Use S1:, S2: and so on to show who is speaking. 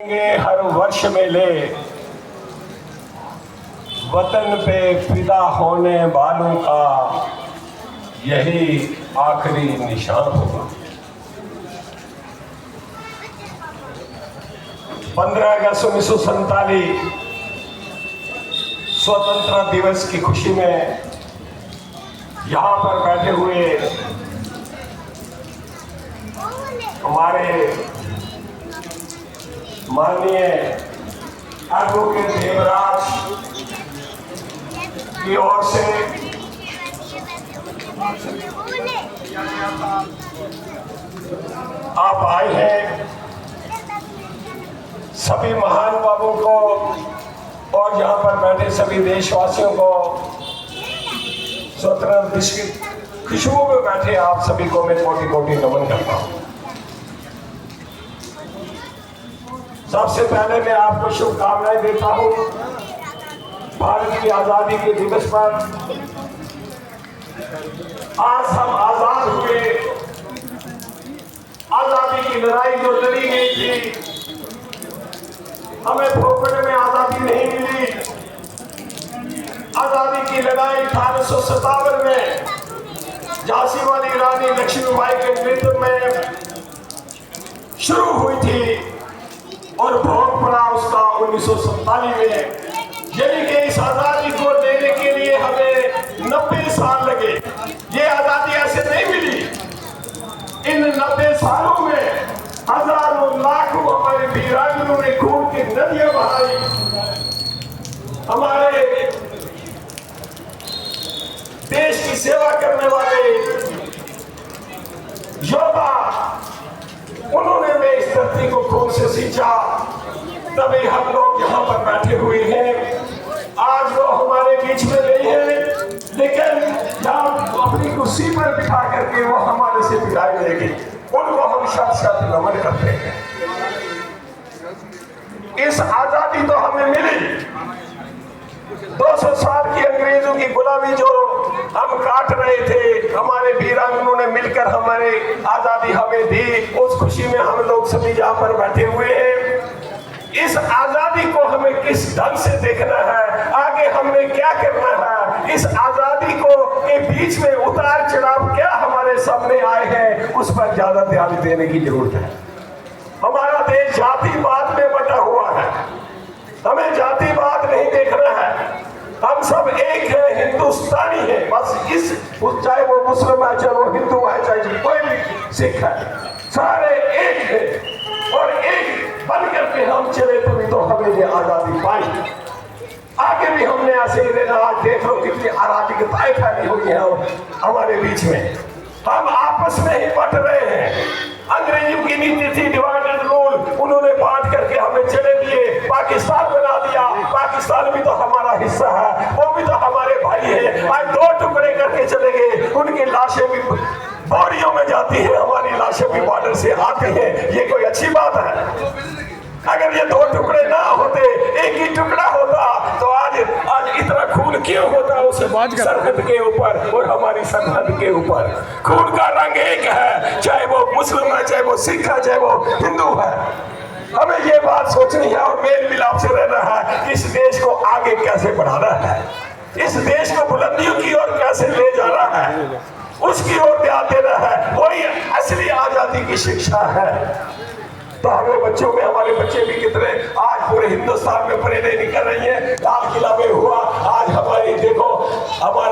S1: हर वर्ष मेले वतन पे फिदा होने वालों का यही आखिरी निशान होगा। 15 अगस्त 1947 स्वतंत्रता दिवस की खुशी में यहाँ पर बैठे हुए हमारे माननीय एडवोकेट देवराज की ओर से आप आए हैं। सभी महानुभावों को और यहाँ पर बैठे सभी देशवासियों को स्वतंत्रता दिवस की खुशबू में बैठे आप सभी को मैं कोटि कोटि नमन करता हूँ। सबसे पहले मैं आपको शुभकामनाएं देता हूँ भारत की आजादी के दिवस पर। आज हम आजाद हुए। आजादी की लड़ाई जो लड़ी गई थी, हमें फोकट में आजादी नहीं मिली। आजादी की लड़ाई 1857 में झांसी वाली रानी लक्ष्मीबाई के नेतृत्व में शुरू हुई थी और भोग पड़ा उसका 1947 में। यानी कि इस आजादी को लेने के लिए हमें 90 साल लगे। ये आजादी ऐसे नहीं मिली। इन 90 सालों में हजारों लाखों हमारे वीरांगनाओं ने खून की नदियां बहाई। हमारे देश की सेवा करने वाले योद्धा, उन्होंने भी इस धरती को खून से सींचा, तभी हम लोग यहाँ पर बैठे हुए हैं। आज वो हमारे बीच में नहीं है, लेकिन जब अपनी कुर्सी पर बिठा करके वो हमारे से विदाई लेगी, उनको हम शत नमन करते हैं। इस आजादी तो हमें मिली। 200 साल की अंग्रेजों की गुलामी जो हम काट रहे थे, हमारे वीरांगनाओं ने मिलकर हमारे आजादी हमें दी। उस खुशी में हम लोग सभी यहाँ पर बैठे हुए हैं। इस आजादी को हमें किस ढंग से देखना है, आगे हमें क्या करना है, इस आजादी को के बीच में उतार चढ़ाव क्या हमारे सामने आए हैं, उस पर ज्यादा ध्यान देने की जरूरत है। हमारा देश जातिवाद में बटा हुआ है। हमें जातिवाद नहीं देखना है। हम सब एक है, हिंदुस्तानी है। बस इस चाहे वो मुस्लिम है, चाहे वो हिंदू है, चाहे कोई भी सिख है, सारे एक है और एक बन करके हम चले तभी तो हमने ये आजादी पाई। आगे भी हमने ऐसे ही रहना। आज देख लो कितनी अराजकताएं फैली हुई है हमारे बीच में। हम आपस में ही बट रहे हैं। अंग्रेजों की नीति थी डिवाइड एंड रूल, उन्होंने बांट करके हमें चले दिए, पाकिस्तान बना दिया। पाकिस्तान भी तो हमारा हिस्सा है, वो भी तो हमारे भाई है। आज 2 टुकड़े करके चले गए। उनकी लाशें भी बोरियों में जाती है, हमारी लाशें भी बॉर्डर से आती है। ये कोई अच्छी बात है? अगर ये 2 टुकड़े ना होते, एक ही टुकड़ा होता, तो आज इतना खून क्यों होता उस सरहद के ऊपर और हमारी सरहद के ऊपर? खून का रंग एक है, चाहे वो मुस्लिम है, चाहे वो सिख है, चाहे वो हिंदू है। हमें ये बात सोचनी है और मेल मिलाप से रहना है। इस देश को आगे कैसे बढ़ाना है, इस देश को बुलंदियों की ओर कैसे ले जाना है, उसकी ओर ध्यान देना है। वही असली आजादी की शिक्षा है। तो हमें बच्चों में, हमारे बच्चे भी कितने आज पूरे हिंदुस्तान में परेडें निकल रही है। लाल किला में हुआ, आज हमारी देखो हमारे